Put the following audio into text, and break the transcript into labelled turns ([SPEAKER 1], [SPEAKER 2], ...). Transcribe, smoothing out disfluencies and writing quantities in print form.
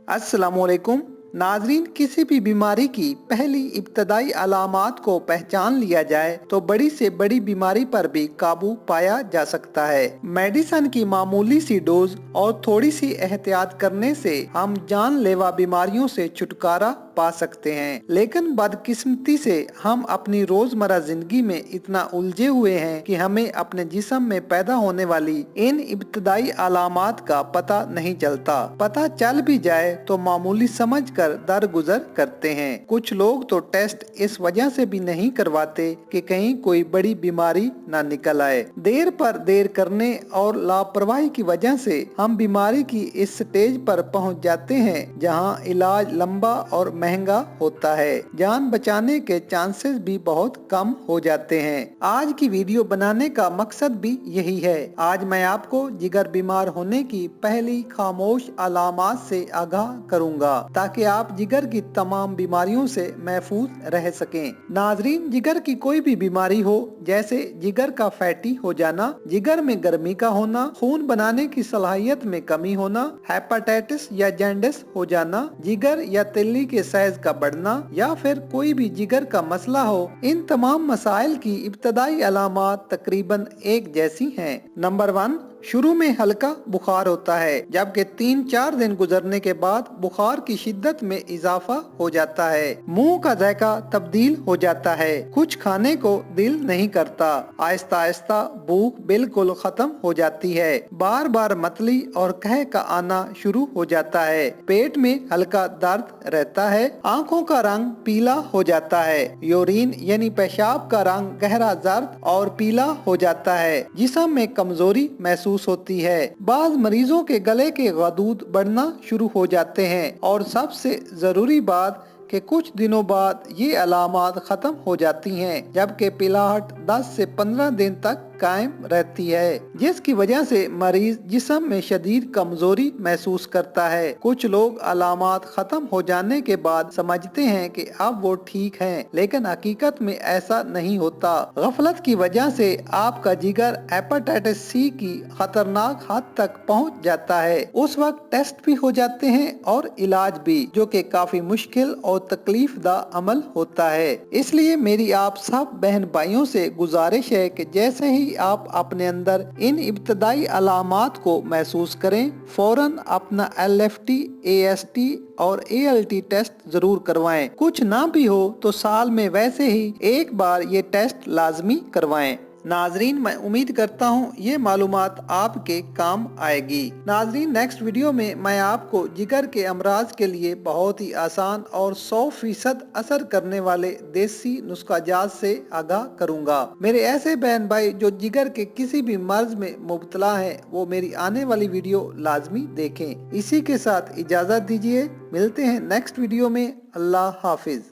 [SPEAKER 1] अस्सलामुअलैकुम नाजरीन, किसी भी बीमारी की पहली इब्तदाई अलामात को पहचान लिया जाए तो बड़ी से बड़ी बीमारी पर भी काबू पाया जा सकता है। मेडिसिन की मामूली सी डोज और थोड़ी सी एहतियात करने से हम जानलेवा बीमारियों से छुटकारा पा सकते हैं, लेकिन बदकिस्मती से हम अपनी रोजमर्रा जिंदगी में इतना उलझे हुए हैं कि हमें अपने जिस्म में पैदा होने वाली इन इब्तदाई अलामात का पता नहीं चलता। पता चल भी जाए तो मामूली समझकर दरगुजर करते हैं। कुछ लोग तो टेस्ट इस वजह से भी नहीं करवाते कि कहीं कोई बड़ी बीमारी ना निकल आए। देर पर देर करने और लापरवाही की वजह से हम बीमारी की इस स्टेज पर पहुंच जाते हैं जहां इलाज लंबा और महंगा होता है। जान बचाने के चांसेस भी बहुत कम हो जाते हैं। आज की वीडियो बनाने का मकसद भी यही है। आज मैं आपको जिगर बीमार होने की पहली खामोश अलामात से आगाह करूंगा ताकि आप जिगर की तमाम बीमारियों से महफूज रह सकें। नाजरीन, जिगर की कोई भी बीमारी हो, जैसे जिगर का फैटी हो जाना, जिगर में गर्मी का होना, खून बनाने की सलाहियत में कमी होना, हेपेटाइटिस या जॉन्डिस हो जाना, जिगर या तिल्ली के साइज का बढ़ना या फिर कोई भी जिगर का मसला हो, इन तमाम मसाइल की इब्तदाई अलामात तकरीबन एक जैसी हैं। नंबर 1, शुरू में हल्का बुखार होता है, जबकि 3-4 दिन गुजरने के बाद बुखार की शिद्दत में इजाफा हो जाता है। मुंह का जायका तब्दील हो जाता है, कुछ खाने को दिल नहीं करता, आहिस्ता आहिस्ता भूख बिल्कुल खत्म हो जाती है, बार बार मतली और कह का आना शुरू हो जाता है, पेट में हल्का दर्द रहता है, आंखों का रंग पीला हो जाता है, यूरिन यानी पेशाब का रंग गहरा जर्द और पीला हो जाता है, जिस्म में कमजोरी महसूस होती है। बाज मरीजों के गले के गदूद बढ़ना शुरू हो जाते हैं और सबसे जरूरी बात कि कुछ दिनों बाद ये अलामात खत्म हो जाती हैं, जबकि पिलाहट 10 से 15 दिन तक कायम रहती है, जिसकी वजह से मरीज जिस्म में शदीद कमजोरी महसूस करता है। कुछ लोग अलामात खत्म हो जाने के बाद समझते हैं कि अब वो ठीक हैं, लेकिन हकीकत में ऐसा नहीं होता। गफलत की वजह से आपका जिगर हेपेटाइटिस सी की खतरनाक हद तक पहुंच जाता है। उस वक्त टेस्ट भी हो जाते हैं और इलाज भी, जो कि काफी मुश्किल और तकलीफ दा अमल होता है। इसलिए मेरी आप सब बहन भाइयों से गुजारिश है कि जैसे ही आप अपने अंदर इन इब्तदाई अलामात को महसूस करें, फौरन अपना LFT, AST और ALT टेस्ट जरूर करवाएं। कुछ ना भी हो तो साल में वैसे ही एक बार ये टेस्ट लाजमी करवाएं। नाजरीन, मैं उम्मीद करता हूँ ये मालूमात आपके काम आएगी। नाजरीन, नेक्स्ट वीडियो में मैं आपको जिगर के अमराज के लिए बहुत ही आसान और 100% असर करने वाले देसी नुस्खाजात से आगाह करूंगा। मेरे ऐसे बहन भाई जो जिगर के किसी भी मर्ज में मुब्तला हैं, वो मेरी आने वाली वीडियो लाजमी देखें। इसी के साथ इजाजत दीजिए, मिलते हैं नेक्स्ट वीडियो में। अल्लाह हाफिज।